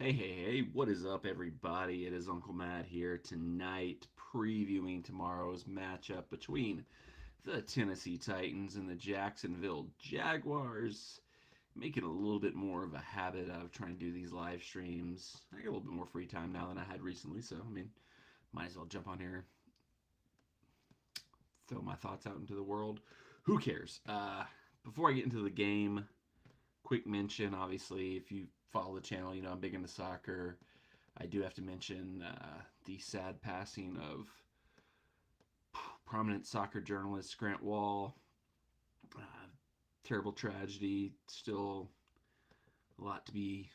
Hey, what is up, everybody? It is Uncle Matt here tonight, previewing tomorrow's matchup between the Tennessee Titans and the Jacksonville Jaguars. Making a little bit more of a habit of trying to do these live streams. I got a little bit more free time now than I had recently, so might as well jump on here, throw my thoughts out into the world. Who cares? Before I get into the game, quick mention obviously, if you follow the channel, you know I'm big into soccer. I do have to mention the sad passing of prominent soccer journalist Grant Wall. Uh, Terrible tragedy. Still a lot to be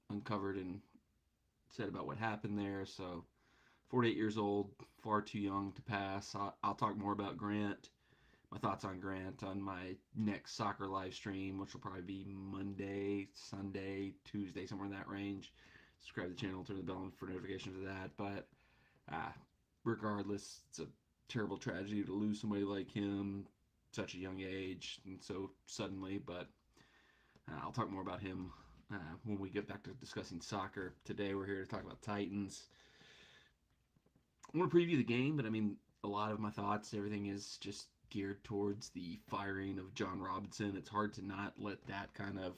uncovered and said about what happened there. So, 48 years old, far too young to pass. I'll talk more about Grant, my thoughts on Grant on my next soccer live stream, which will probably be Monday, Sunday, Tuesday, somewhere in that range. Subscribe to the channel, turn the bell on for notifications of that. But uh, regardless, it's a terrible tragedy to lose somebody like him, such a young age, and so suddenly. But I'll talk more about him when we get back to discussing soccer. Today, we're here to talk about Titans. I want to preview the game, but a lot of my thoughts, everything is just geared towards the firing of John Robinson. It's hard to not let that kind of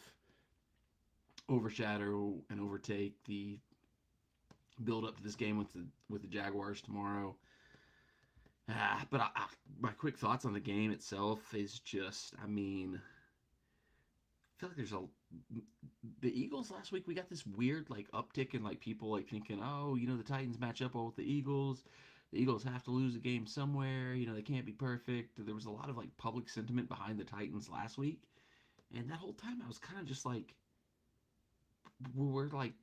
overshadow and overtake the build up to this game with the Jaguars tomorrow. But my quick thoughts on the game itself is just, I feel like the Eagles last week. We got this weird like uptick in like people like thinking, oh, the Titans match up well with the Eagles. The Eagles have to lose a game somewhere. They can't be perfect. There was a lot of like public sentiment behind the Titans last week, and that whole time I was kind of just like, we're like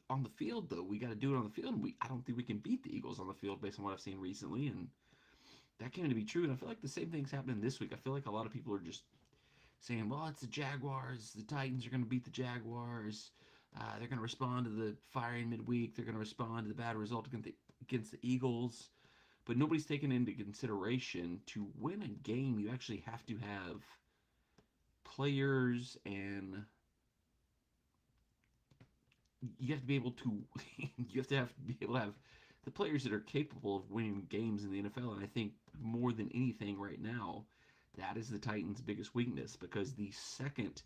on the field though. We got to do it on the field. And I don't think we can beat the Eagles on the field based on what I've seen recently, and that came to be true. And I feel like the same thing's happening this week. I feel like a lot of people are just saying, well, it's the Jaguars. The Titans are going to beat the Jaguars. They're going to respond to the firing midweek. They're going to respond to the bad result against the Eagles. But nobody's taken into consideration to win a game, you actually have to have players and you have to be able to be able to have the players that are capable of winning games in the NFL. And I think more than anything right now, that is the Titans' biggest weakness because the second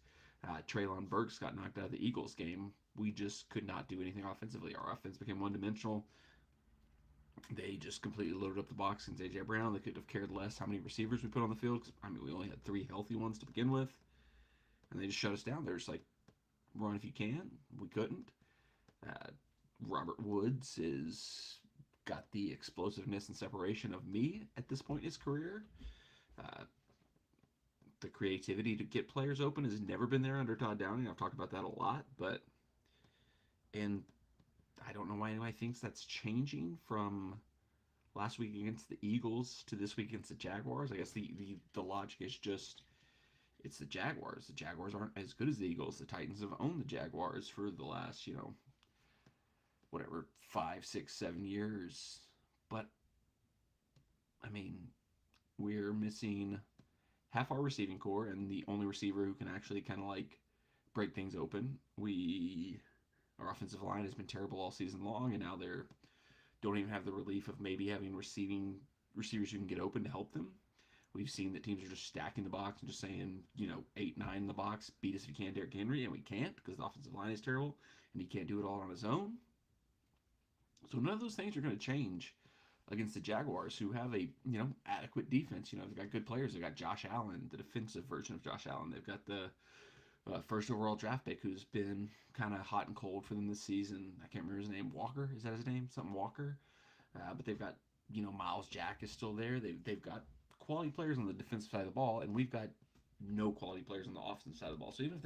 Treylon Burks got knocked out of the Eagles game, we just could not do anything offensively. Our offense became one-dimensional. They just completely loaded up the box against A.J. Brown. They could have cared less how many receivers we put on the field. We only had 3 healthy ones to begin with. And they just shut us down. They're just like, run if you can. We couldn't. Robert Woods is got the explosiveness and separation of me at this point in his career. Uh, the creativity to get players open has never been there under Todd Downing. I've talked about that a lot, and I don't know why anybody thinks that's changing from last week against the Eagles to this week against the Jaguars. I guess the logic is just it's the Jaguars. The Jaguars aren't as good as the Eagles. The Titans have owned the Jaguars for the last, whatever, 5, 6, 7 years. But we're missing half our receiving core and the only receiver who can actually kind of like break things open. Our offensive line has been terrible all season long, and now they're don't even have the relief of maybe having receivers who can get open to help them. We've seen that teams are just stacking the box and just saying, 8, 9 in the box, beat us if you can, Derrick Henry, and we can't because the offensive line is terrible, and he can't do it all on his own. So none of those things are going to change against the Jaguars, who have a adequate defense. They've got good players. They've got Josh Allen, the defensive version of Josh Allen. They've got the first overall draft pick who's been kind of hot and cold for them this season. I can't remember his name. Walker, is that his name? Something Walker. But they've got Miles Jack is still there. They've got quality players on the defensive side of the ball, and we've got no quality players on the offensive side of the ball. So even if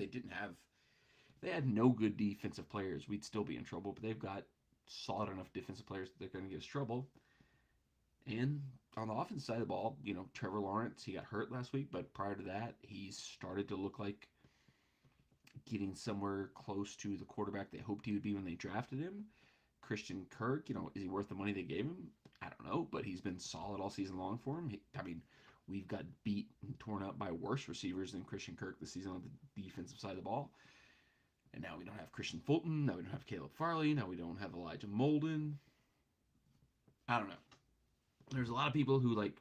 they had no good defensive players, we'd still be in trouble. But they've got solid enough defensive players that they're going to give us trouble. And on the offensive side of the ball, Trevor Lawrence, he got hurt last week, but prior to that, he's started to look like getting somewhere close to the quarterback they hoped he would be when they drafted him. Christian Kirk, is he worth the money they gave him? I don't know, but he's been solid all season long for him. We've got beat and torn up by worse receivers than Christian Kirk this season on the defensive side of the ball. And now we don't have Christian Fulton. Now we don't have Caleb Farley. Now we don't have Elijah Molden. I don't know. There's a lot of people who like.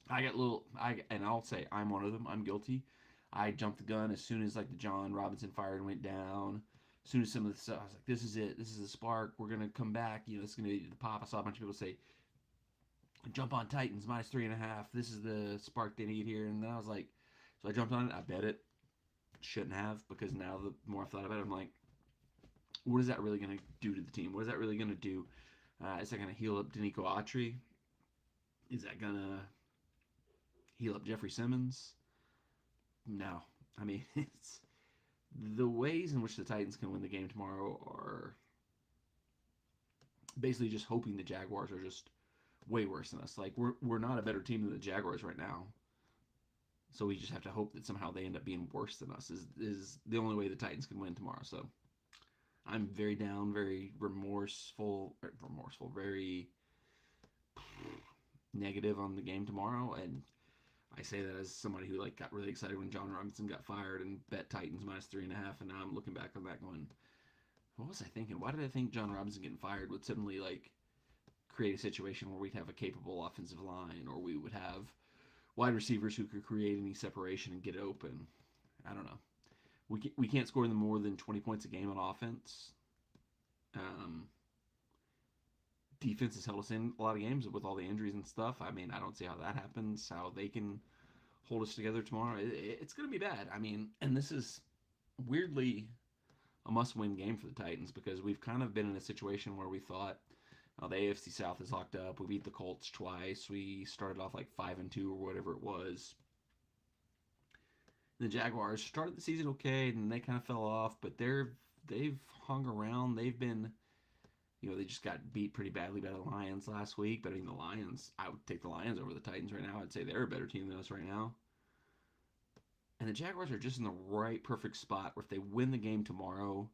I get little. And I'll say I'm one of them. I'm guilty. I jumped the gun as soon as like the John Robinson fire went down. As soon as some of the stuff, I was like, "This is it. This is the spark. We're gonna come back. You know, it's gonna be the pop." I saw a bunch of people say, "Jump on Titans -3.5. This is the spark they need here." And then I was like, so I jumped on it. I bet it. Shouldn't have, because now the more I've thought about it, I'm like, what is that really going to do to the team? What is that really going to do? Is that going to heal up Danico Autry? Is that going to heal up Jeffrey Simmons? No. I mean, it's the ways in which the Titans can win the game tomorrow are basically just hoping the Jaguars are just way worse than us. Like, we're not a better team than the Jaguars right now. So we just have to hope that somehow they end up being worse than us is the only way the Titans can win tomorrow. So I'm very down, very remorseful, very negative on the game tomorrow. And I say that as somebody who like got really excited when John Robinson got fired and bet Titans -3.5. And now I'm looking back on that going, what was I thinking? Why did I think John Robinson getting fired would suddenly like create a situation where we'd have a capable offensive line, or we would have wide receivers who could create any separation and get open? I don't know. We can't score them more than 20 points a game on offense. Defense has held us in a lot of games with all the injuries and stuff. I mean, I don't see how that happens, how they can hold us together tomorrow. It's going to be bad. I mean, and this is weirdly a must-win game for the Titans, because we've kind of been in a situation where we thought, oh, the AFC South is locked up. We beat the Colts twice. We started off like 5-2 or whatever it was. The Jaguars started the season okay, and they kind of fell off, but they've hung around. They've been, they just got beat pretty badly by the Lions last week. But I mean, the Lions, I would take the Lions over the Titans right now. I'd say they're a better team than us right now. And the Jaguars are just in the right, perfect spot where if they win the game tomorrow,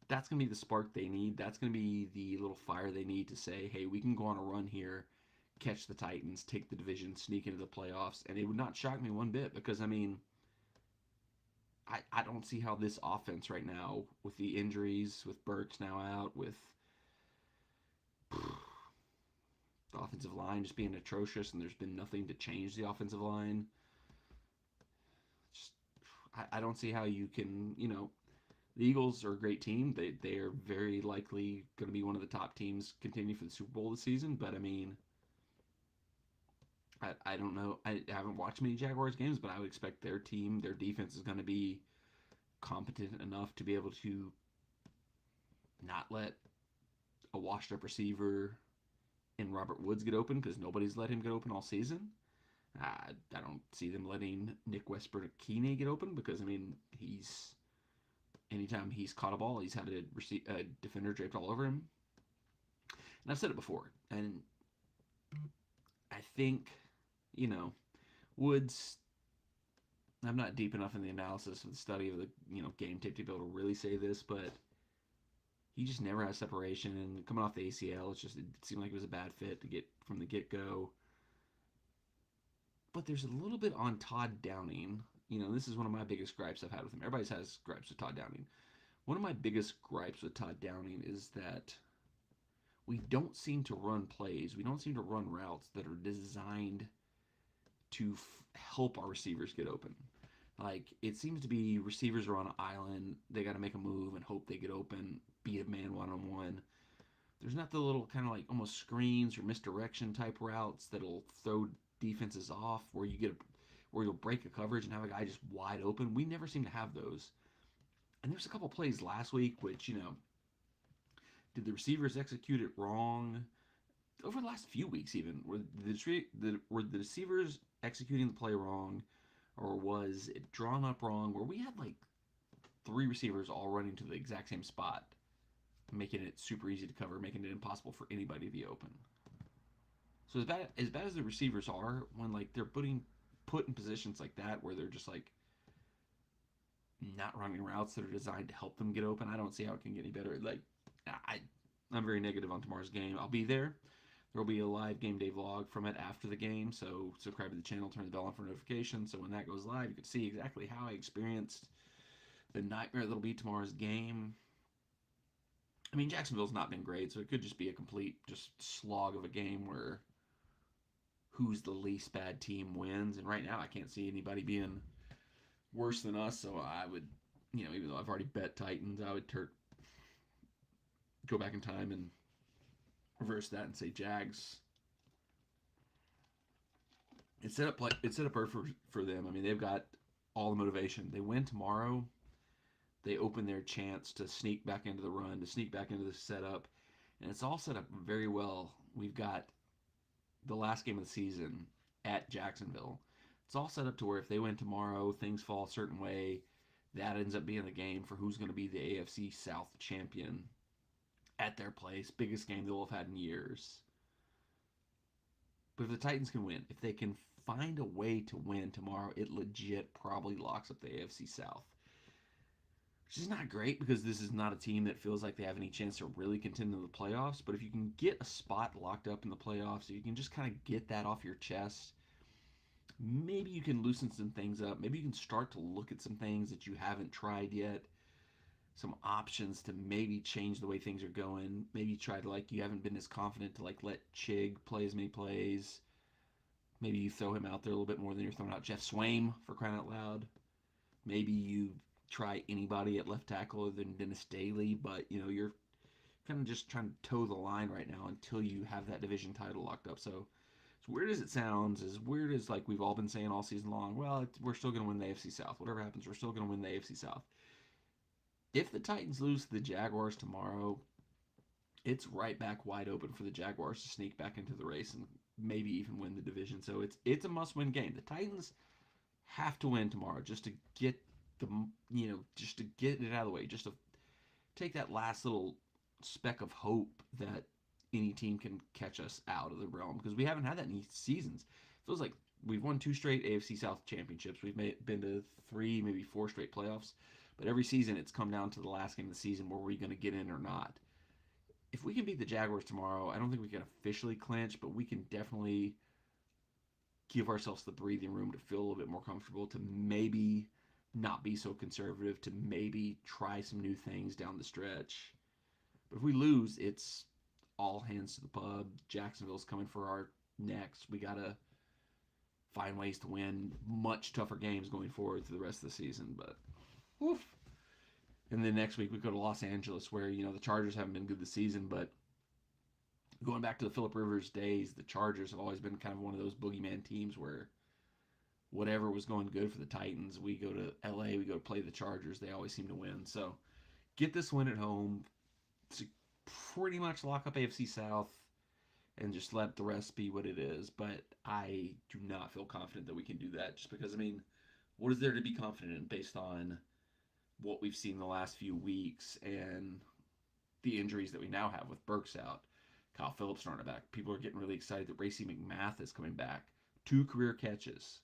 that's going to be the spark they need. That's going to be the little fire they need to say, hey, we can go on a run here, catch the Titans, take the division, sneak into the playoffs. And it would not shock me one bit, because, I mean, I don't see how this offense right now, with the injuries, with Burks now out, with the offensive line just being atrocious, and there's been nothing to change the offensive line. Just, I don't see how you can, the Eagles are a great team. They are very likely going to be one of the top teams continue for the Super Bowl this season. But I mean, I don't know. I haven't watched many Jaguars games, but I would expect their team, their defense is going to be competent enough to be able to not let a washed up receiver in Robert Woods get open, because nobody's let him get open all season. I don't see them letting Nick Westbrook-Akine get open, because, I mean, anytime he's caught a ball, he's had a defender draped all over him. And I've said it before, and I think, Woods, I'm not deep enough in the analysis of the study of the, game tape to be able to really say this, but he just never has separation, and coming off the ACL, it seemed like it was a bad fit to get from the get-go. But there's a little bit on Todd Downing. This is one of my biggest gripes I've had with him. Everybody has gripes with Todd Downing. One of my biggest gripes with Todd Downing is that we don't seem to run plays. We don't seem to run routes that are designed to help our receivers get open. Like, it seems to be receivers are on an island. They got to make a move and hope they get open, beat a man one-on-one. There's not the little kind of like almost screens or misdirection type routes that'll throw defenses off where you'll break a coverage and have a guy just wide open. We never seem to have those. And there's a couple plays last week which, did the receivers execute it wrong? Over the last few weeks even, were the receivers executing the play wrong, or was it drawn up wrong, where we had like 3 receivers all running to the exact same spot, making it super easy to cover, making it impossible for anybody to be open. So as bad as the receivers are, when like they're put in positions like that where they're just like not running routes that are designed to help them get open, I don't see how it can get any better. Like, I'm very negative on tomorrow's game. I'll be there. There will be a live game day vlog from it after the game, so subscribe to the channel, turn the bell on for notifications, so when that goes live, you can see exactly how I experienced the nightmare that'll be tomorrow's game. I mean, Jacksonville's not been great, so it could just be a complete just slog of a game where who's the least bad team wins. And right now, I can't see anybody being worse than us. So I would, even though I've already bet Titans, I would go back in time and reverse that and say Jags. It's set up for them. I mean, they've got all the motivation. They win tomorrow. They open their chance to sneak back into the run, to sneak back into the setup, and it's all set up very well. We've got the last game of the season at Jacksonville. It's all set up to where if they win tomorrow, things fall a certain way. That ends up being the game for who's going to be the AFC South champion at their place. Biggest game they'll have had in years. But if the Titans can win, if they can find a way to win tomorrow, it legit probably locks up the AFC South. Which is not great because this is not a team that feels like they have any chance to really contend in the playoffs. But if you can get a spot locked up in the playoffs, if you can just kind of get that off your chest, maybe you can loosen some things up. Maybe you can start to look at some things that you haven't tried yet. Some options to maybe change the way things are going. Maybe try to, you haven't been as confident to, let Chig play as many plays. Maybe you throw him out there a little bit more than you're throwing out Jeff Swaim, for crying out loud. Maybe you try anybody at left tackle other than Dennis Daly, but, you're kind of just trying to toe the line right now until you have that division title locked up. So, as weird as it sounds, as weird as, we've all been saying all season long, well, we're still going to win the AFC South. Whatever happens, we're still going to win the AFC South. If the Titans lose to the Jaguars tomorrow, it's right back wide open for the Jaguars to sneak back into the race and maybe even win the division. So it's a must-win game. The Titans have to win tomorrow just to get just to get it out of the way, just to take that last little speck of hope that any team can catch us out of the realm, because we haven't had that in these seasons. It feels like we've won 2 straight AFC South championships. We've been to 3, maybe 4 straight playoffs. But every season, it's come down to the last game of the season where we're going to get in or not. If we can beat the Jaguars tomorrow, I don't think we can officially clinch, but we can definitely give ourselves the breathing room to feel a little bit more comfortable, to maybe not be so conservative, to maybe try some new things down the stretch. But if we lose, it's all hands to the pub. Jacksonville's coming for our necks. We got to find ways to win much tougher games going forward through the rest of the season, but woof. And then next week we go to Los Angeles, where, the Chargers haven't been good this season, but going back to the Phillip Rivers days, the Chargers have always been kind of one of those boogeyman teams where whatever was going good for the Titans, we go to LA, we go to play the Chargers, they always seem to win. So get this win at home to pretty much lock up AFC South and just let the rest be what it is. But I do not feel confident that we can do that, just because, what is there to be confident in based on what we've seen the last few weeks and the injuries that we now have with Burks out, Kyle Phillips starting back. People are getting really excited that Racey McMath is coming back. 2 career catches.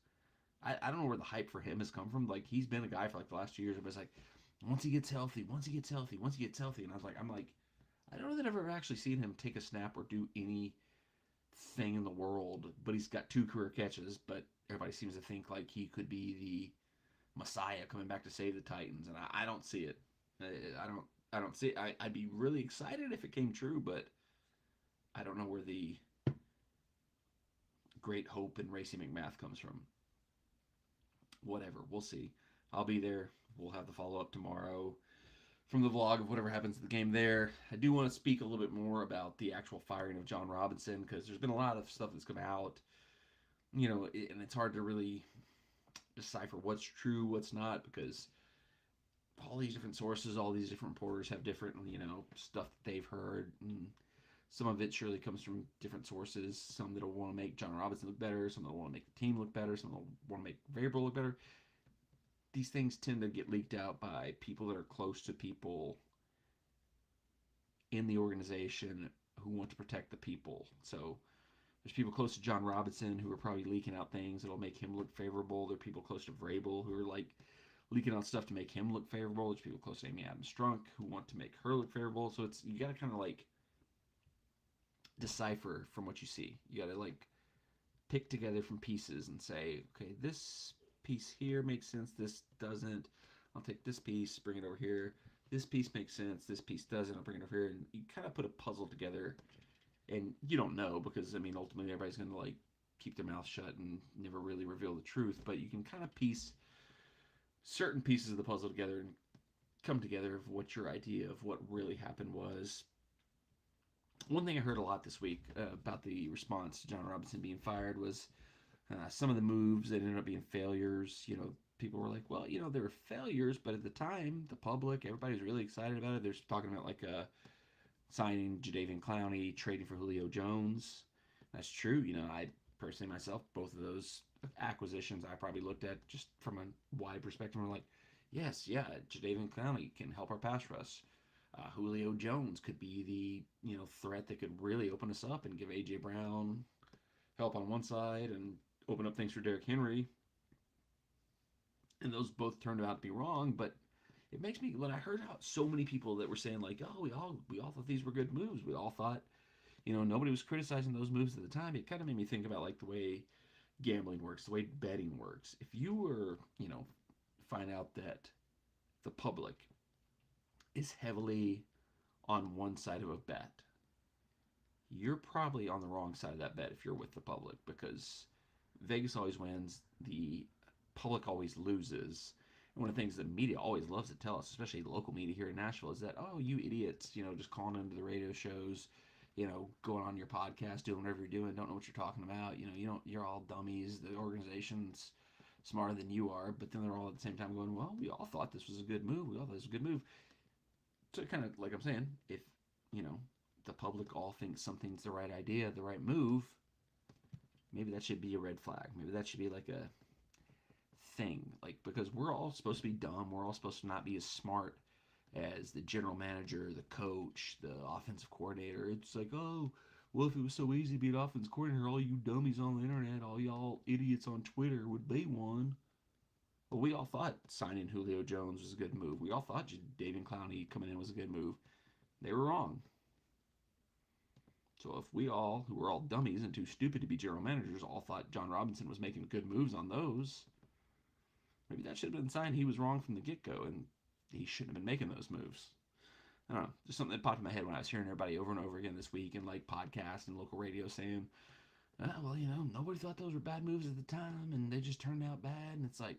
I don't know where the hype for him has come from. He's been a guy for the last 2 years. It was once he gets healthy. And I was I don't know that I've ever actually seen him take a snap or do anything in the world, but he's got 2 career catches, but everybody seems to think he could be the Messiah coming back to save the Titans, and I don't see it. I don't see it. I'd be really excited if it came true, but I don't know where the great hope in Racey McMath comes from. Whatever, we'll see. I'll be there. We'll have the follow-up tomorrow from the vlog of whatever happens to the game there. I do want to speak a little bit more about the actual firing of John Robinson, because there's been a lot of stuff that's come out, and it's hard to really decipher what's true, what's not, because all these different sources, all these different reporters have different, stuff that they've heard, and some of it surely comes from different sources. Some that'll want to make John Robinson look better, some that'll want to make the team look better, some that'll want to make Vrabel look better. These things tend to get leaked out by people that are close to people in the organization who want to protect the people. So there's people close to John Robinson who are probably leaking out things that'll make him look favorable. There are people close to Vrabel who are leaking out stuff to make him look favorable. There's people close to Amy Adams-Strunk who want to make her look favorable. So you got to kind of decipher from what you see. You got to pick together from pieces and say, okay, this piece here makes sense, this doesn't. I'll take this piece, bring it over here. This piece makes sense. This piece doesn't. I'll bring it over here, and you kind of put a puzzle together. And you don't know because I mean, ultimately, everybody's going to like keep their mouth shut and never really reveal the truth. But you can kind of piece certain pieces of the puzzle together and come together of what your idea of what really happened was. One thing I heard a lot this week about the response to John Robinson being fired was some of the moves that ended up being failures. You know, people were like, well, you know, they were failures, but at the time, the public, everybody was really excited about it. They're talking about like signing Jadeveon Clowney, trading for Julio Jones. That's true. You know, I personally myself, both of those acquisitions, I probably looked at just from a wide perspective. And we're like, yes, yeah, Jadeveon Clowney can help our pass rush. Julio Jones could be the threat that could really open us up and give AJ Brown help on one side and open up things for Derrick Henry. And those both turned out to be wrong, but it makes me when I heard how so many people that were saying like, oh, we all thought these were good moves. We all thought, nobody was criticizing those moves at the time. It kind of made me think about like the way gambling works, the way betting works. If you were, find out that the public is heavily on one side of a bet, you're probably on the wrong side of that bet if you're with the public because Vegas always wins, the public always loses. And one of the things the media always loves to tell us, especially the local media here in Nashville, is that, oh, you idiots, just calling into the radio shows, going on your podcast, doing whatever you're doing, don't know what you're talking about. You're all dummies. The organization's smarter than you are. But then they're all at the same time going, well, we all thought this was a good move. We all thought this was a good move. So kind of like I'm saying, if, the public all thinks something's the right idea, the right move, maybe that should be a red flag. Maybe that should be like a thing. Like, because we're all supposed to be dumb. We're all supposed to not be as smart as the general manager, the coach, the offensive coordinator. It's like, oh, well, if it was so easy to be an offensive coordinator, all you dummies on the internet, all y'all idiots on Twitter would be one. Well, we all thought signing Julio Jones was a good move. We all thought Jadeveon Clowney coming in was a good move. They were wrong. So if we all, who were all dummies and too stupid to be general managers, all thought John Robinson was making good moves on those, maybe that should have been a sign he was wrong from the get-go and he shouldn't have been making those moves. I don't know. Just something that popped in my head when I was hearing everybody over and over again this week in like podcasts and local radio saying, well, nobody thought those were bad moves at the time and they just turned out bad. And it's like,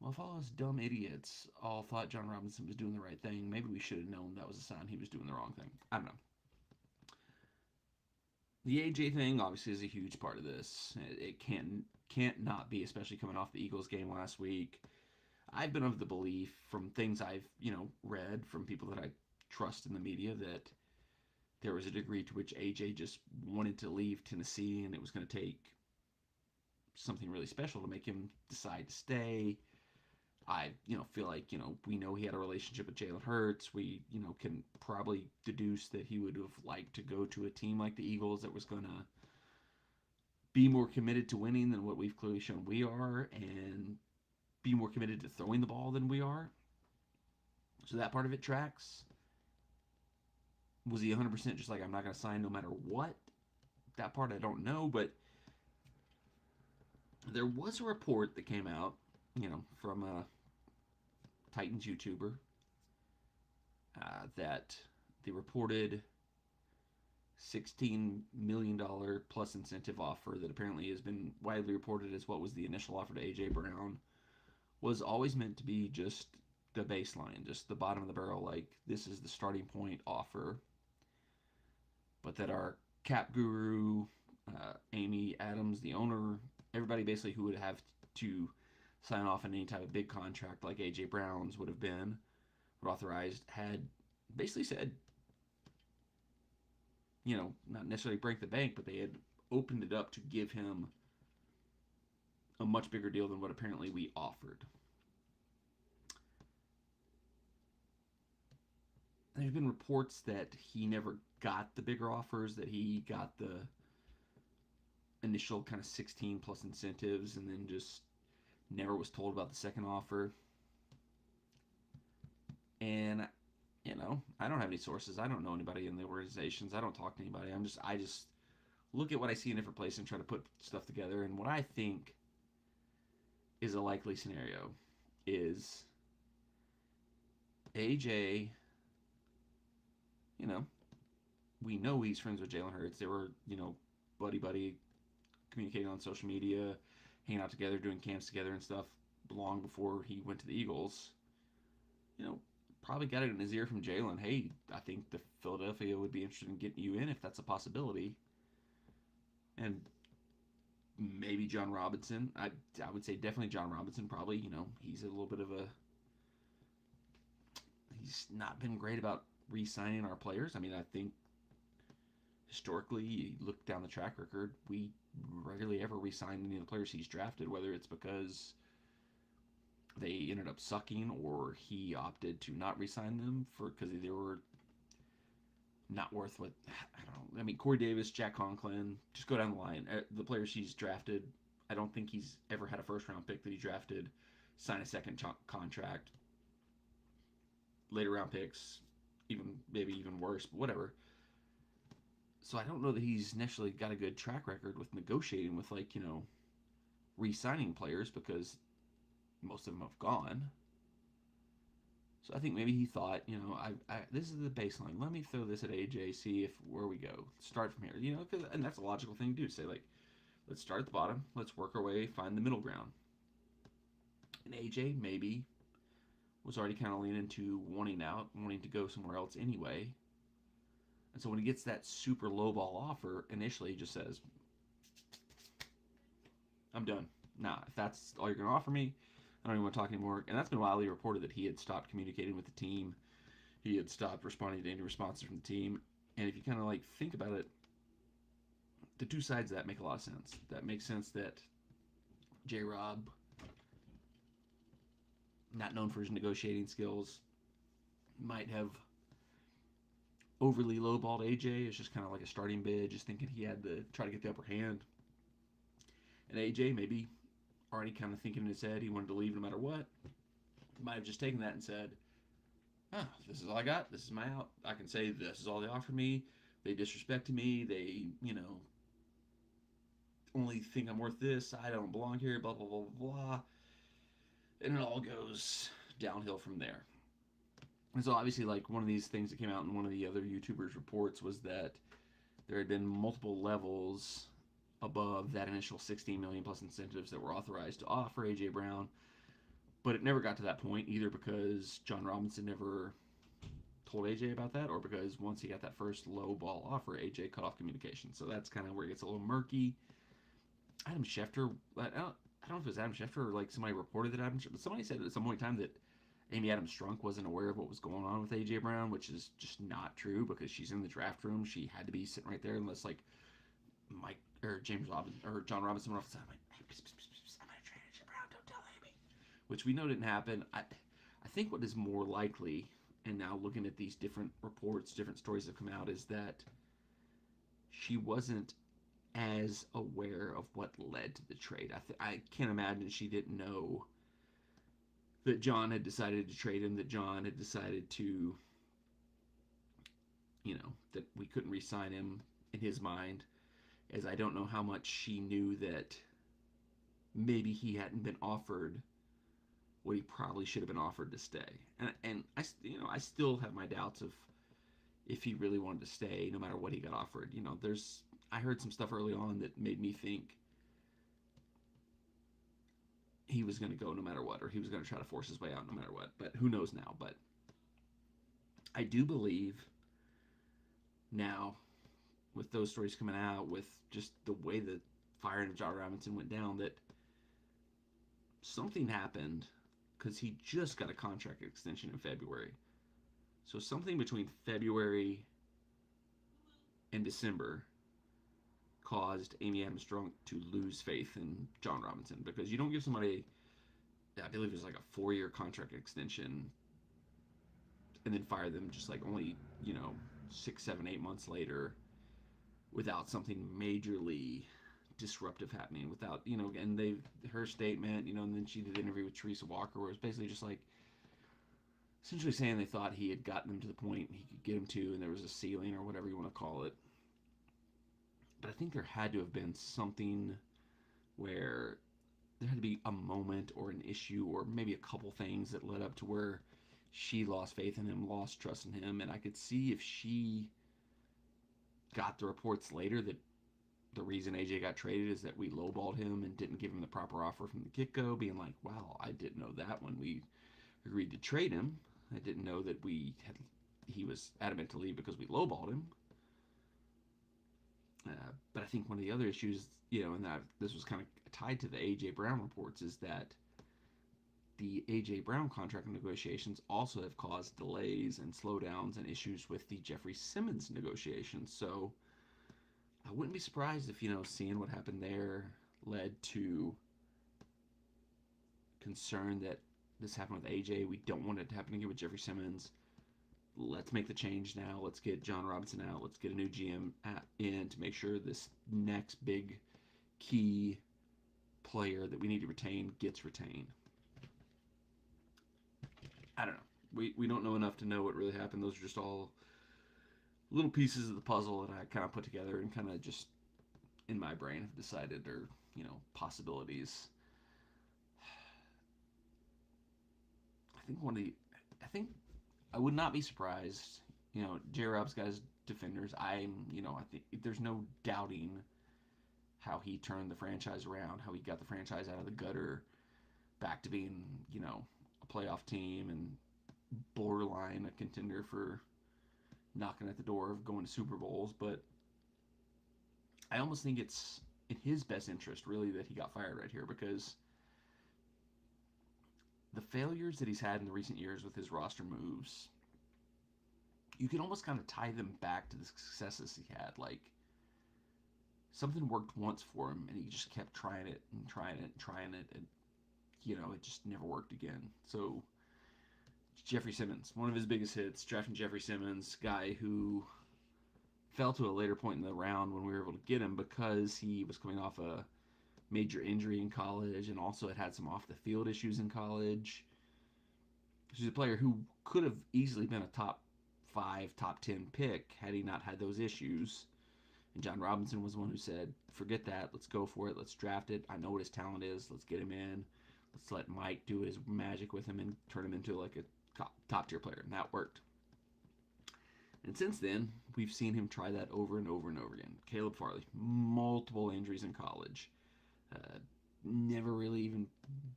well, if all those dumb idiots all thought John Robinson was doing the right thing, maybe we should have known that was a sign he was doing the wrong thing. I don't know. The AJ thing obviously is a huge part of this. It can't not be, especially coming off the Eagles game last week. I've been of the belief from things I've, read from people that I trust in the media that there was a degree to which AJ just wanted to leave Tennessee and it was going to take something really special to make him decide to stay. I, feel like, we know he had a relationship with Jalen Hurts. We, can probably deduce that he would have liked to go to a team like the Eagles that was going to be more committed to winning than what we've clearly shown we are and be more committed to throwing the ball than we are. So that part of it tracks. Was he 100% just like, I'm not going to sign no matter what? That part I don't know, but there was a report that came out, from a Titans YouTuber that the reported $16 million plus incentive offer that apparently has been widely reported as what was the initial offer to A.J. Brown was always meant to be just the baseline, just the bottom of the barrel, like this is the starting point offer. But that our cap guru, Amy Adams, the owner, everybody basically who would have to sign off on any type of big contract like A.J. Brown's would have been authorized, had basically said, not necessarily break the bank, but they had opened it up to give him a much bigger deal than what apparently we offered. There's been reports that he never got the bigger offers, that he got the initial kind of 16 plus incentives and then just never was told about the second offer. And, I don't have any sources. I don't know anybody in the organizations. I don't talk to anybody. I just look at what I see in different places and try to put stuff together. And what I think is a likely scenario is AJ, you know he's friends with Jalen Hurts. They were, buddy communicating on social media, hanging out together, doing camps together and stuff long before he went to the Eagles. You know, probably got it in his ear from Jalen. Hey, I think the Philadelphia would be interested in getting you in if that's a possibility. And maybe John Robinson. I would say definitely John Robinson. Probably, he's a little bit of a. He's not been great about re-signing our players. I mean, I think historically, you look down the track record, we rarely ever re-sign any of the players he's drafted, whether it's because they ended up sucking or he opted to not re-sign them because they were not worth what. I don't know. I mean, Corey Davis, Jack Conklin, just go down the line. The players he's drafted, I don't think he's ever had a first round pick that he drafted sign a second contract. Later round picks, maybe even worse, but whatever. So I don't know that he's necessarily got a good track record with negotiating with re-signing players because most of them have gone. So I think maybe he thought, this is the baseline. Let me throw this at AJ, see where we go. Start from here, and that's a logical thing to do. Say let's start at the bottom. Let's work our way, find the middle ground. And AJ maybe was already kind of leaning to wanting to go somewhere else anyway. And so when he gets that super low ball offer, initially he just says, I'm done. Nah, if that's all you're going to offer me, I don't even want to talk anymore. And that's been widely reported that he had stopped communicating with the team. He had stopped responding to any responses from the team. And if you kind of think about it, the two sides of that make a lot of sense. That makes sense that J-Rob, not known for his negotiating skills, might have overly lowballed AJ. It's just kind of like a starting bid, just thinking he had to try to get the upper hand. And AJ maybe already kind of thinking in his head he wanted to leave no matter what. He might have just taken that and said, this is all I got. This is my out. I can say this is all they offered me. They disrespected me. They, only think I'm worth this. I don't belong here, blah, blah, blah, blah. And it all goes downhill from there. And so obviously, one of these things that came out in one of the other YouTubers' reports was that there had been multiple levels above that initial $16 million plus incentives that were authorized to offer AJ Brown, but it never got to that point either because John Robinson never told AJ about that, or because once he got that first low ball offer, AJ cut off communication. So that's kind of where it gets a little murky. Adam Schefter, I don't know if it was Adam Schefter or somebody reported that but somebody said at some point in time that Amy Adams Strunk wasn't aware of what was going on with AJ Brown, which is just not true because she's in the draft room. She had to be sitting right there unless Mike or James Robinson or John Robinson went off the side. I'm like, hey, I'm going to trade AJ Brown. Don't tell Amy. Which we know didn't happen. I think what is more likely, and now looking at these different reports, different stories that have come out, is that she wasn't as aware of what led to the trade. I can't imagine she didn't know that John had decided to trade him, that John had decided to, that we couldn't re-sign him in his mind, as I don't know how much she knew that maybe he hadn't been offered what he probably should have been offered to stay. And I still have my doubts of if he really wanted to stay, no matter what he got offered. I heard some stuff early on that made me think he was going to go no matter what, or he was going to try to force his way out no matter what. But who knows now? But I do believe now, with those stories coming out, with just the way that firing of John Robinson went down, that something happened because he just got a contract extension in February. So something between February and December caused Amy Adams Strunk to lose faith in John Robinson, because you don't give somebody, I believe it was a 4-year contract extension, and then fire them just only 6, 7, 8 months later without something majorly disruptive happening, without and her statement, and then she did the interview with Teresa Walker where it was basically just essentially saying they thought he had gotten them to the point he could get them to, and there was a ceiling or whatever you want to call it. But I think there had to have been something where there had to be a moment or an issue or maybe a couple things that led up to where she lost faith in him, lost trust in him, and I could see if she got the reports later that the reason AJ got traded is that we lowballed him and didn't give him the proper offer from the get-go, being like, wow, I didn't know that when we agreed to trade him. I didn't know that he was adamant to leave because we lowballed him. But I think one of the other issues, and that this was kind of tied to the AJ Brown reports, is that the AJ Brown contract negotiations also have caused delays and slowdowns and issues with the Jeffrey Simmons negotiations. So I wouldn't be surprised if, seeing what happened there led to concern that this happened with AJ. We don't want it to happen again with Jeffrey Simmons. Let's make the change now. Let's get John Robinson out. Let's get a new GM in to make sure this next big key player that we need to retain gets retained. I don't know. We don't know enough to know what really happened. Those are just all little pieces of the puzzle that I kind of put together and kind of just in my brain have decided are, possibilities. I think I would not be surprised. J. Rob's got his defenders. I think there's no doubting how he turned the franchise around, how he got the franchise out of the gutter back to being, a playoff team and borderline a contender for knocking at the door of going to Super Bowls. But I almost think it's in his best interest, really, that he got fired right here, because the failures that he's had in the recent years with his roster moves, you can almost kind of tie them back to the successes he had. Like, something worked once for him, and he just kept trying it and trying it and trying it, and, it just never worked again. So, Jeffrey Simmons, one of his biggest hits, drafting Jeffrey Simmons, guy who fell to a later point in the round when we were able to get him because he was coming off a major injury in college and also had some off the field issues in college. He's a player who could have easily been a top 5, top 10 pick had he not had those issues. And John Robinson was the one who said, forget that, let's go for it, let's draft it. I know what his talent is, let's get him in. Let's let Mike do his magic with him and turn him into like a top tier player. And that worked. And since then, we've seen him try that over and over and over again. Caleb Farley, multiple injuries in college. Never really even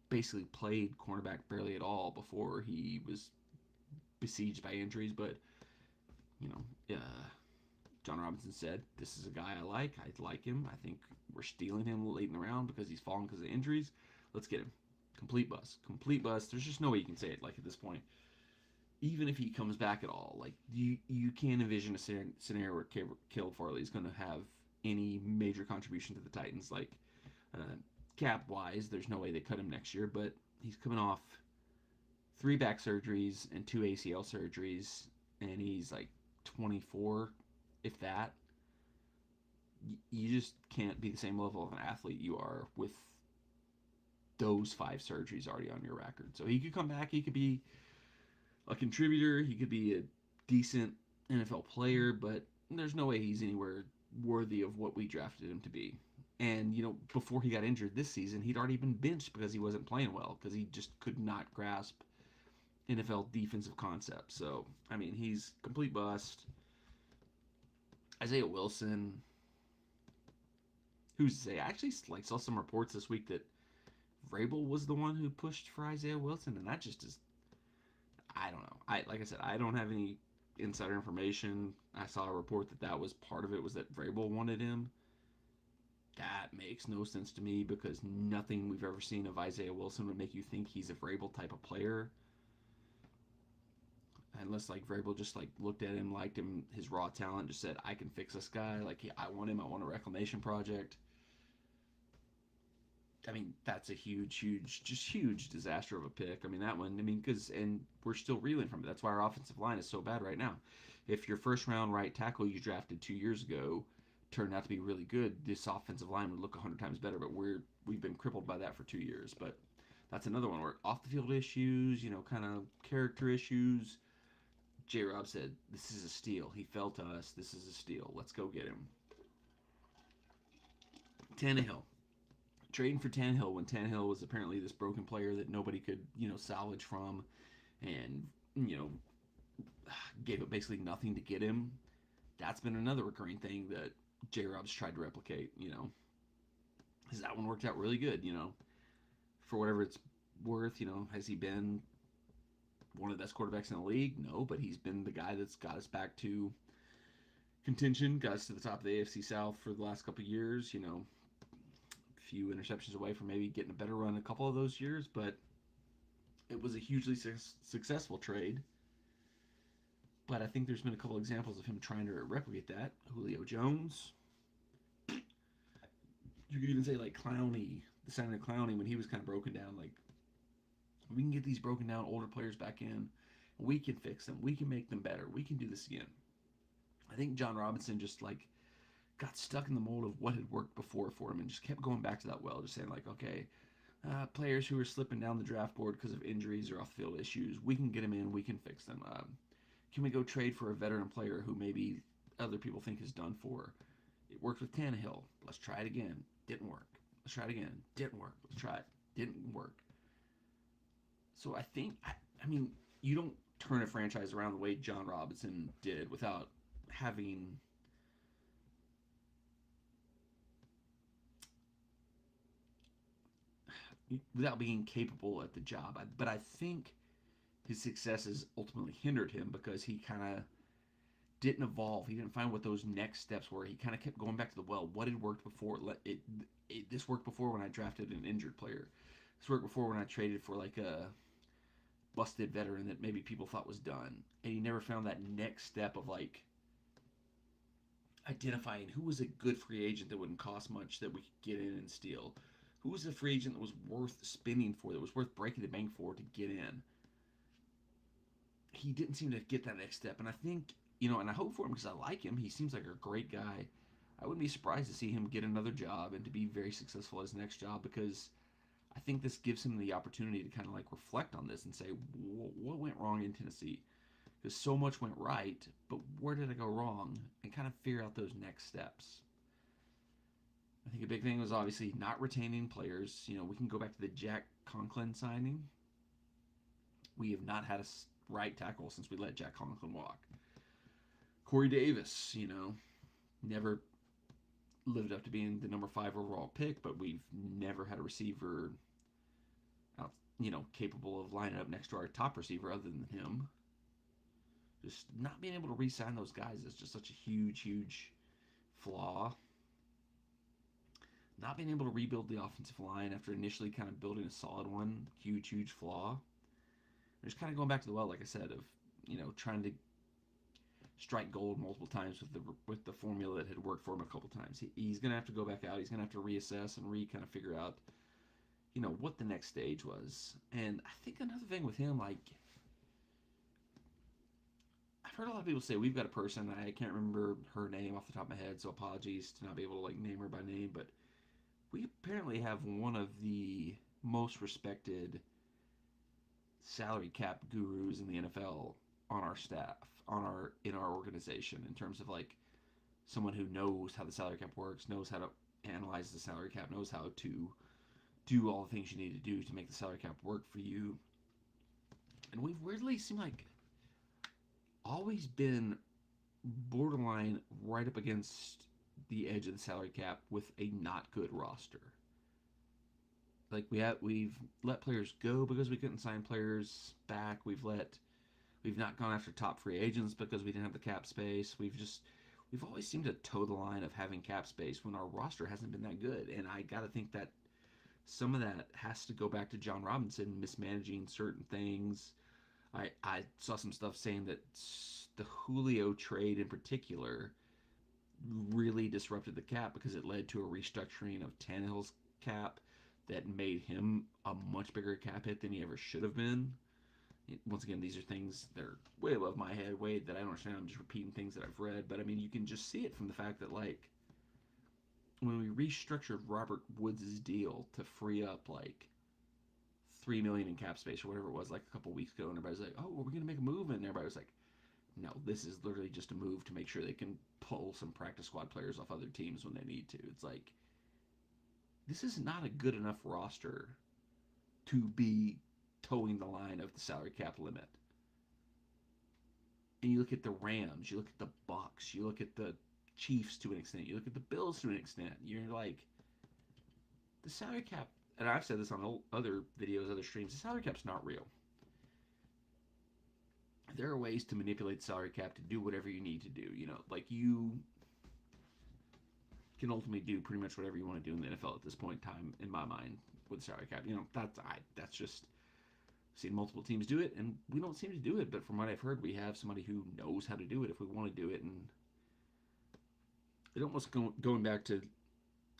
basically played cornerback barely at all before he was besieged by injuries. But, John Robinson said, this is a guy I like him. I think we're stealing him late in the round because he's fallen because of injuries. Let's get him. Complete bust. There's just no way you can say it like at this point. Even if he comes back at all, like you can't envision a scenario where Caleb Farley is going to have any major contribution to the Titans. Like cap wise, there's no way they cut him next year. But he's coming off 3 back surgeries and 2 ACL surgeries, and he's like 24, if that. You just can't be the same level of an athlete you are with those 5 surgeries already on your record. So he could come back. He could be a contributor. He could be a decent NFL player, but there's no way he's anywhere worthy of what we drafted him to be. And, before he got injured this season, he'd already been benched because he wasn't playing well, because he just could not grasp NFL defensive concepts. So, he's complete bust. Isaiah Wilson, who's to say? I actually saw some reports this week that Vrabel was the one who pushed for Isaiah Wilson, and that just is, I don't know. Like I said, I don't have any insider information. I saw a report that was part of it, was that Vrabel wanted him. That makes no sense to me, because nothing we've ever seen of Isaiah Wilson would make you think he's a Vrabel type of player. Unless Vrabel just looked at him, liked him, his raw talent, just said, I can fix this guy. I want him. I want a reclamation project. That's a huge disaster of a pick. That one, and we're still reeling from it. That's why our offensive line is so bad right now. If your first round right tackle you drafted 2 years ago turned out to be really good, this offensive line would look 100 times better, but we've been crippled by that for 2 years. But that's another one where off the field issues, kind of character issues. J. Rob said, this is a steal. He fell to us. This is a steal. Let's go get him. Tannehill. trading for Tannehill when Tannehill was apparently this broken player that nobody could, salvage from, and you know, gave up basically nothing to get him. That's been another recurring thing that J. Rob's tried to replicate. Because that one worked out really good. For whatever it's worth. Has he been one of the best quarterbacks in the league? No, but he's been the guy that's got us back to contention, got us to the top of the AFC South for the last couple of years. A few interceptions away from maybe getting a better run a couple of those years, but it was a hugely successful trade. But I think there's been a couple examples of him trying to replicate that. Julio Jones. You could even say like Clowney, the signing of Clowney when he was kind of broken down. Like, we can get these broken down older players back in. We can fix them. We can make them better. We can do this again. I think John Robinson just like got stuck in the mold of what had worked before for him and just kept going back to that well, just saying like, okay, players who are slipping down the draft board because of injuries or off-field issues, we can get them in. We can fix them. Can we go trade for a veteran player who maybe other people think is done for? It worked with Tannehill. Let's try it again. Didn't work. Let's try it again. Didn't work. Let's try it. Didn't work. So I think, I mean, you don't turn a franchise around the way John Robinson did without having without being capable at the job. But I think his successes ultimately hindered him because he kind of didn't evolve. He didn't find what those next steps were. He kind of kept going back to the well. What had worked before? This worked before when I drafted an injured player. This worked before when I traded for like a busted veteran that maybe people thought was done. And he never found that next step of like identifying who was a good free agent that wouldn't cost much that we could get in and steal. Who was a free agent that was worth spending for, that was worth breaking the bank for to get in. He didn't seem to get that next step. And I think, and I hope for him because I like him. He seems like a great guy. I wouldn't be surprised to see him get another job and to be very successful at his next job because I think this gives him the opportunity to kind of like reflect on this and say, what went wrong in Tennessee? Because so much went right, but where did I go wrong? And kind of figure out those next steps. I think a big thing was obviously not retaining players. We can go back to the Jack Conklin signing. We have not had a right tackle since we let Jack Conklin walk. Corey Davis, never lived up to being the number 5 overall pick, but we've never had a receiver out, capable of lining up next to our top receiver other than him. Just not being able to re-sign those guys is just such a huge, huge flaw. Not being able to rebuild the offensive line after initially kind of building a solid one, huge, huge flaw. Just kind of going back to the well, like I said, of trying to strike gold multiple times with the formula that had worked for him a couple times. He's gonna have to go back out. He's gonna have to reassess and kind of figure out, what the next stage was. And I think another thing with him, like, I've heard a lot of people say we've got a person. I can't remember her name off the top of my head, so apologies to not be able to like name her by name, but we apparently have one of the most respected salary cap gurus in the NFL on our staff, in our organization, in terms of like someone who knows how the salary cap works, knows how to analyze the salary cap, knows how to do all the things you need to do to make the salary cap work for you. And we've weirdly seemed like always been borderline right up against the edge of the salary cap with a not good roster. Like we've let players go because we couldn't sign players back. We've not gone after top free agents because we didn't have the cap space. We've always seemed to toe the line of having cap space when our roster hasn't been that good. And I got to think that some of that has to go back to John Robinson mismanaging certain things. I saw some stuff saying that the Julio trade in particular really disrupted the cap because it led to a restructuring of Tannehill's cap that made him a much bigger cap hit than he ever should have been. Once again, these are things that are way above my head, way that I don't understand. I'm just repeating things that I've read. But I mean, you can just see it from the fact that, like, when we restructured Robert Woods' deal to free up, like, $3 million in cap space or whatever it was, like a couple weeks ago, and everybody's like, oh, we're going to make a move. And everybody was like, no, this is literally just a move to make sure they can pull some practice squad players off other teams when they need to. It's like, this is not a good enough roster to be towing the line of the salary cap limit. And you look at the Rams, you look at the Bucks, you look at the Chiefs to an extent, you look at the Bills to an extent. You're like, the salary cap, and I've said this on other videos, other streams, the salary cap's not real. There are ways to manipulate the salary cap to do whatever you need to do. Like you can ultimately do pretty much whatever you want to do in the NFL at this point in time, in my mind, with the salary cap. That's just seen multiple teams do it, and we don't seem to do it. But from what I've heard, we have somebody who knows how to do it if we want to do it. And it almost going back to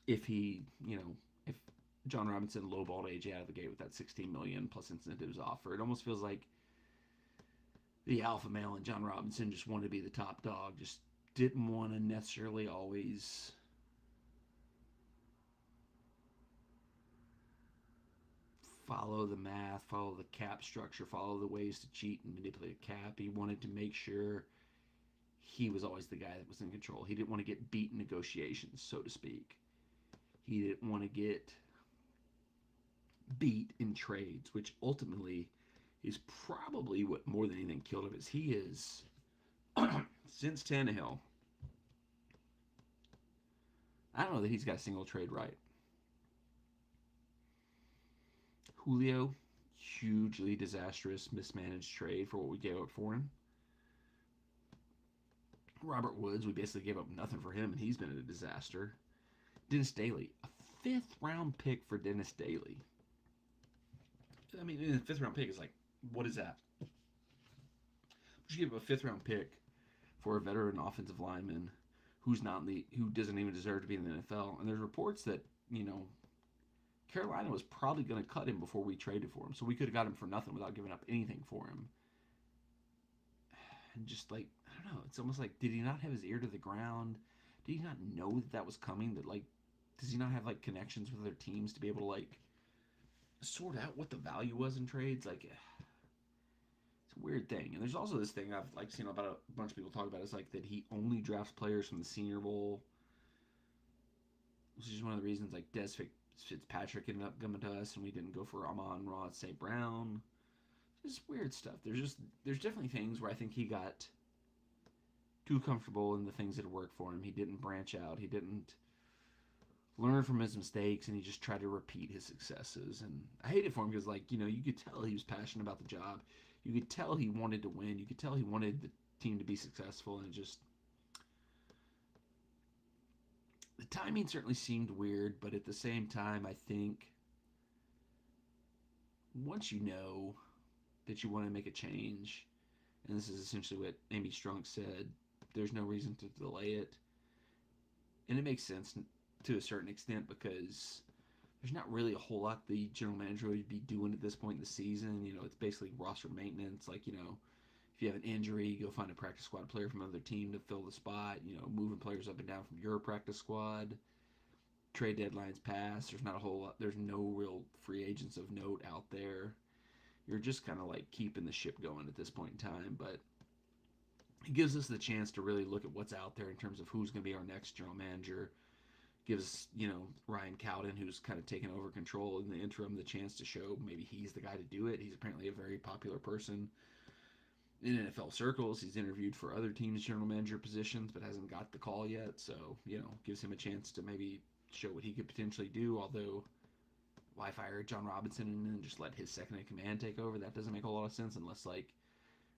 if if John Robinson lowballed AJ out of the gate with that $16 million plus incentives offer, it almost feels like the alpha male and John Robinson just wanted to be the top dog, just didn't want to necessarily always follow the math, follow the cap structure, follow the ways to cheat and manipulate a cap. He wanted to make sure he was always the guy that was in control. He didn't want to get beat in negotiations, so to speak. He didn't want to get beat in trades, which ultimately is probably what more than anything killed him. Is he is since Tannehill, I don't know that he's got a single trade right. Julio, hugely disastrous, mismanaged trade for what we gave up for him. Robert Woods, we basically gave up nothing for him, and he's been a disaster. Dennis Daly, a 5th-round pick for Dennis Daly. I mean, a 5th-round pick is like, what is that? You give up a 5th-round pick for a veteran offensive lineman who doesn't even deserve to be in the NFL. And there's reports that Carolina was probably going to cut him before we traded for him, so we could have got him for nothing without giving up anything for him. And just like, I don't know, it's almost like, did he not have his ear to the ground? Did he not know that was coming? That like, does he not have like connections with other teams to be able to like sort out what the value was in trades? Like, it's a weird thing. And there's also this thing I've like seen about a bunch of people talk about, is like that he only drafts players from the Senior Bowl, which is one of the reasons like Des Fitzpatrick ended up coming to us and we didn't go for Amon-Ra St. Brown. Just weird stuff. There's definitely things where I think he got too comfortable in the things that worked for him. He didn't branch out. He didn't learn from his mistakes, and he just tried to repeat his successes. And I hate it for him because, like, you could tell he was passionate about the job. You could tell he wanted to win. You could tell he wanted the team to be successful, and it just, the timing certainly seemed weird, but at the same time, I think once you know that you want to make a change, and this is essentially what Amy Strunk said, there's no reason to delay it. And it makes sense to a certain extent because there's not really a whole lot the general manager would be doing at this point in the season. It's basically roster maintenance. Like, if you have an injury, go find a practice squad player from another team to fill the spot. Moving players up and down from your practice squad. Trade deadlines pass. There's not a whole lot. There's no real free agents of note out there. You're just kind of like keeping the ship going at this point in time. But it gives us the chance to really look at what's out there in terms of who's going to be our next general manager. Gives, Ryan Cowden, who's kind of taken over control in the interim, the chance to show maybe he's the guy to do it. He's apparently a very popular person in NFL circles. He's interviewed for other teams' general manager positions, but hasn't got the call yet. So, gives him a chance to maybe show what he could potentially do. Although, why fire John Robinson and then just let his second in command take over? That doesn't make a lot of sense unless, like,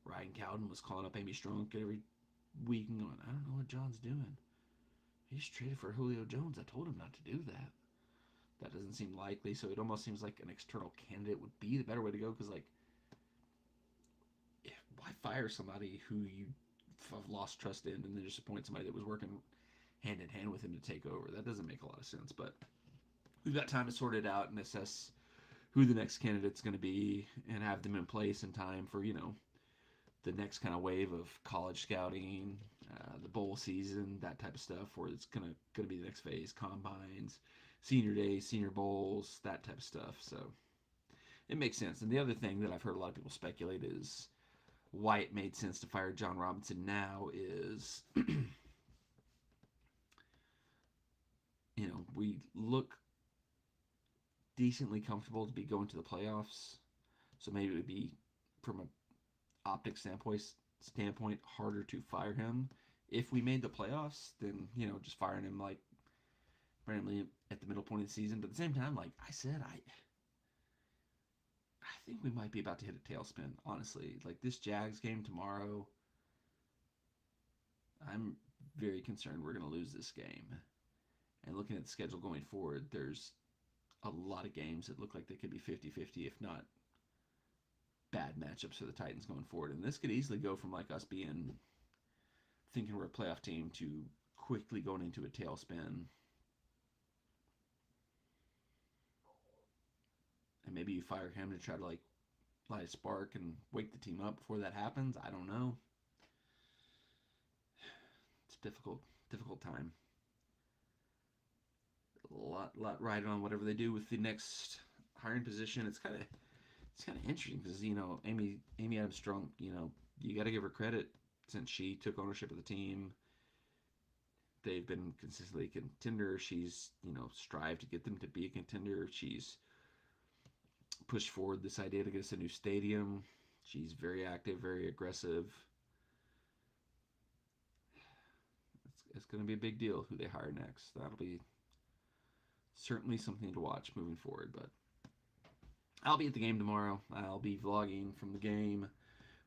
Ryan Cowden was calling up Amy Strunk every week and going, I don't know what John's doing. He just traded for Julio Jones. I told him not to do that. That doesn't seem likely, so it almost seems like an external candidate would be the better way to go, because, like, why fire somebody who you have lost trust in and then just appoint somebody that was working hand in hand with him to take over? That doesn't make a lot of sense, but we've got time to sort it out and assess who the next candidate's going to be and have them in place in time for, the next kind of wave of college scouting, the bowl season, that type of stuff, where it's gonna be the next phase, combines, senior day, senior bowls, that type of stuff. So it makes sense. And the other thing that I've heard a lot of people speculate is why it made sense to fire John Robinson now is, we look decently comfortable to be going to the playoffs. So maybe it would be, from an optic standpoint, harder to fire him. If we made the playoffs, then just firing him like randomly at the middle point of the season. But at the same time, like I said, I think we might be about to hit a tailspin. Honestly, like this Jags game tomorrow, I'm very concerned we're going to lose this game. And looking at the schedule going forward, there's a lot of games that look like they could be 50-50, if not bad matchups for the Titans going forward. And this could easily go from like us being thinking we're a playoff team to quickly going into a tailspin. And maybe you fire him to try to like light a spark and wake the team up before that happens. I don't know. It's difficult time. A lot riding on whatever they do with the next hiring position. It's kind of interesting because Amy Adams Strunk, you got to give her credit since she took ownership of the team. They've been consistently a contender. She's strived to get them to be a contender. She's pushed forward this idea to get us a new stadium. She's very active, very aggressive. It's going to be a big deal who they hire next. That'll be certainly something to watch moving forward. But I'll be at the game tomorrow. I'll be vlogging from the game,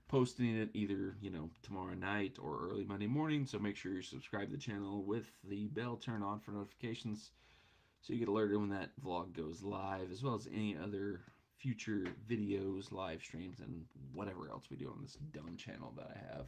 posting it either tomorrow night or early Monday morning. So make sure you subscribe to the channel with the bell turned on for notifications, so you get alerted when that vlog goes live, as well as any other future videos, live streams, and whatever else we do on this dumb channel that I have.